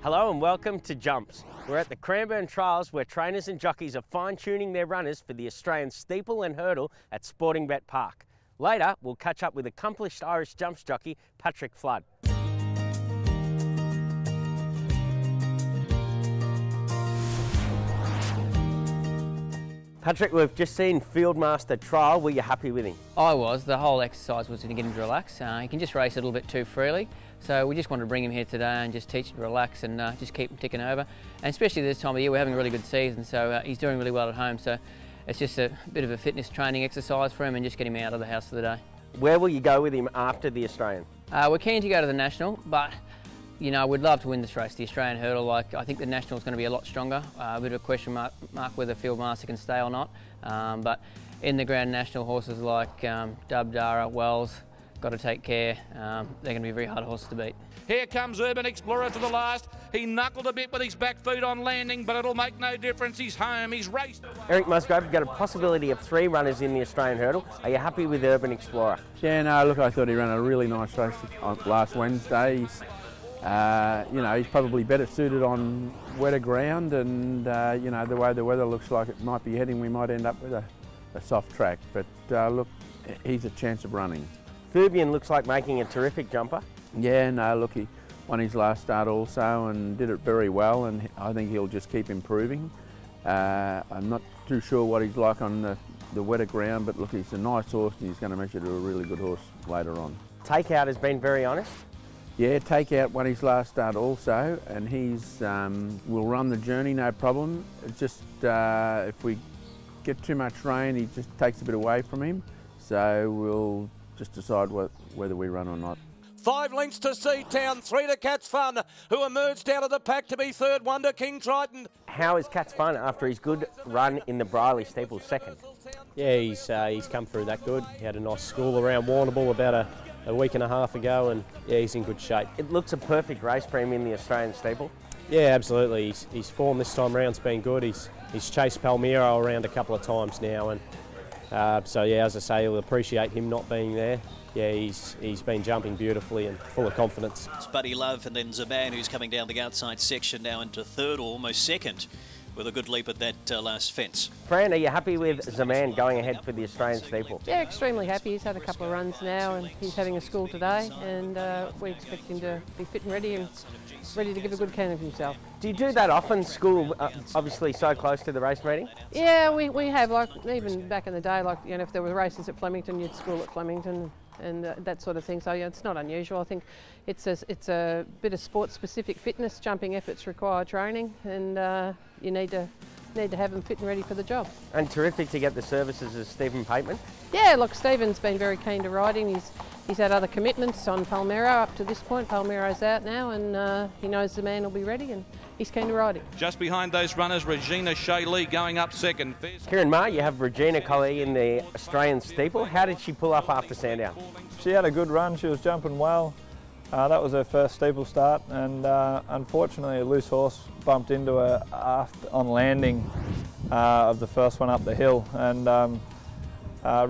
Hello and welcome to Jumps. We're at the Cranbourne Trials where trainers and jockeys are fine-tuning their runners for the Australian steeple and hurdle at Sportingbet Park. Later, we'll catch up with accomplished Irish jumps jockey Patrick Flood. Patrick, we've just seen Fieldmaster trial. Were you happy with him? I was. The whole exercise was to get him to relax. He can just race a little bit too freely. So we just wanted to bring him here today and just teach him to relax and just keep him ticking over. And especially this time of year, we're having a really good season, so he's doing really well at home. So it's just a bit of a fitness training exercise for him and just get him out of the house for the day. Where will you go with him after the Australian? We're keen to go to the National, but you know, we'd love to win this race, the Australian hurdle. I think the National's going to be a lot stronger. A bit of a question mark whether Fieldmaster can stay or not. But in the Grand National, horses like Dub, Dara, Wells, got to take care. They're going to be very hard horses to beat. Here comes Urban Explorer to the last. He knuckled a bit with his back feet on landing, but it'll make no difference. He's home. He's raced away. Eric Musgrave, you've got a possibility of 3 runners in the Australian hurdle. Are you happy with Urban Explorer? Yeah, no, look, I thought he ran a really nice race on last Wednesday. You know, he's probably better suited on wetter ground, and you know, the way the weather looks like it might be heading, we might end up with a soft track. But look, he's a chance of running. Fubian looks like making a terrific jumper. Yeah, no, look, he won his last start also and did it very well, and I think he'll just keep improving. I'm not too sure what he's like on the wetter ground, but look, he's a nice horse and he's going to measure to a really good horse later on. Takeout has been very honest. Yeah, Takeout won his last start also, and he's will run the journey no problem. It's just if we get too much rain, he just takes a bit away from him. So we'll just decide whether we run or not. 5 lengths to Seatown, 3 to Cat's Fun, who emerged out of the pack to be third, Wonder King Triton. How is Cat's Fun after his good run in the Briley Steeple second? Yeah, he's come through that good. He had a nice school around Warrnambool about a week and a half ago, and yeah, he's in good shape. It looks a perfect race for him in the Australian steeple. Yeah, absolutely. His form this time around's been good. He's chased Palmiro around a couple of times now, and so yeah, as I say, he'll appreciate him not being there. Yeah, he's been jumping beautifully and full of confidence. It's Buddy Love and then Zaban, who's coming down the outside section now into third or almost second, with a good leap at that last fence. Fran, are you happy with Zaman going ahead for the Australian steeple? Yeah, extremely happy. He's had a couple of runs now and he's having a school today, and we expect him to be fit and ready to give a good account of himself. Do you do that often, school obviously so close to the race meeting? Yeah, we have, like even back in the day, like, you know, if there were races at Flemington, you'd school at Flemington and that sort of thing. So yeah, it's not unusual. I think it's a bit of sport-specific fitness. Jumping efforts require training, and you need to have them fit and ready for the job. And terrific to get the services of Stephen Pateman. Yeah, look, Stephen's been very keen to ride him. He's had other commitments on Palmiro up to this point. Palmiro's out now, and he knows the man will be ready, and he's keen to ride him. Just behind those runners, Regina Shayley going up second. Kieran Maher, you have Regina Colley in the Australian steeple. How did she pull up after Sandown? She had a good run. She was jumping well. That was her first steeple start, and unfortunately a loose horse bumped into her on landing of the first one up the hill, and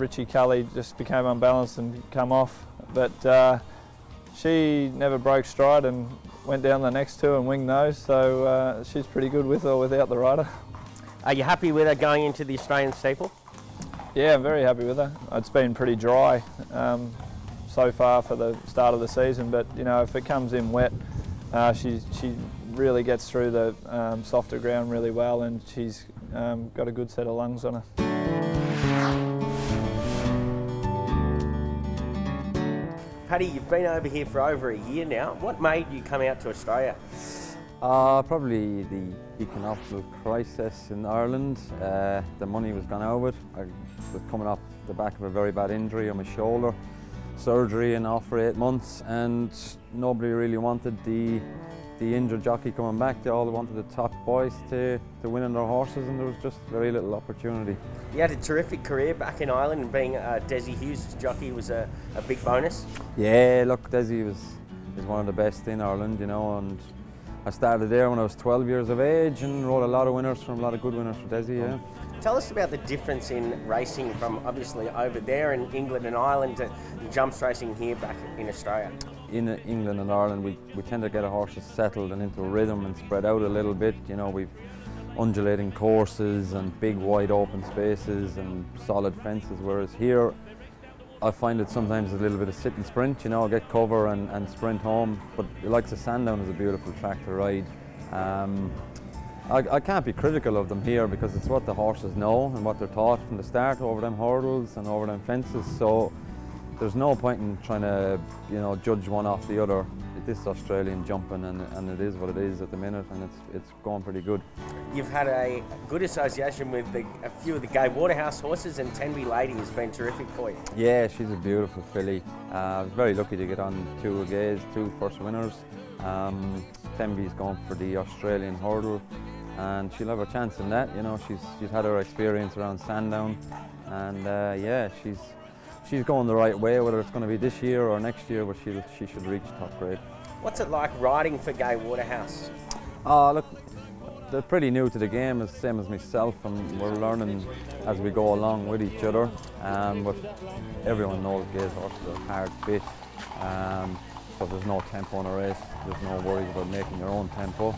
Richie Cully just became unbalanced and come off, but she never broke stride and went down the next two and winged those, so she's pretty good with or without the rider. Are you happy with her going into the Australian steeple? Yeah, I'm very happy with her. It's been pretty dry so far for the start of the season, but you know, if it comes in wet, she really gets through the softer ground really well, and she's got a good set of lungs on her. Paddy, you've been over here for over a year now. What made you come out to Australia? Probably the economic crisis in Ireland. The money was gone out of it. I was coming off the back of a very bad injury on my shoulder, surgery and off for 8 months, and nobody really wanted the injured jockey coming back. They all wanted the top boys to win on their horses, and there was just very little opportunity. You had a terrific career back in Ireland, and being Desi Hughes' jockey was a big bonus. Yeah, look, Desi is one of the best in Ireland, you know, and I started there when I was 12 years of age and rode a lot of winners from a lot of good winners for Desi, yeah. Tell us about the difference in racing from obviously over there in England and Ireland to jumps racing here back in Australia. in England and Ireland, we tend to get our horses settled and into a rhythm and spread out a little bit. You know, we've undulating courses and big wide open spaces and solid fences, whereas here I find it sometimes a little bit of sit and sprint, you know, get cover and sprint home. But the likes of Sandown is a beautiful track to ride. I can't be critical of them here because it's what the horses know and what they're taught from the start over them hurdles and over them fences. So there's no point in trying to, you know, judge one off the other. This is Australian jumping, and it is what it is at the minute, and it's going pretty good. You've had a good association with a few of the Gay Waterhouse horses, and Tenby Lady has been terrific for you. Yeah, she's a beautiful filly. I was very lucky to get on two of Gay's, two first winners. Tenby's going for the Australian hurdle, and she'll have a chance in that. You know, she's had her experience around Sandown, and yeah, she's going the right way, whether it's going to be this year or next year, but she should reach top grade. What's it like riding for Gay Waterhouse? Look, they're pretty new to the game, the same as myself, and we're learning as we go along with each other. But everyone knows Gay's horses are hard fit, so there's no tempo in a race. There's no worries about making your own tempo.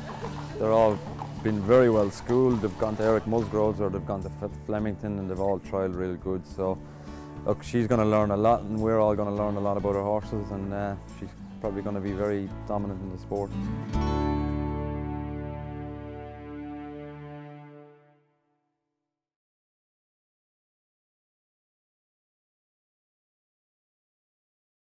They're all been very well schooled. They've gone to Eric Musgrove's or they've gone to Flemington, and they've all trialled real good. So look, she's going to learn a lot, and we're all going to learn a lot about her horses, and she's probably going to be very dominant in the sport.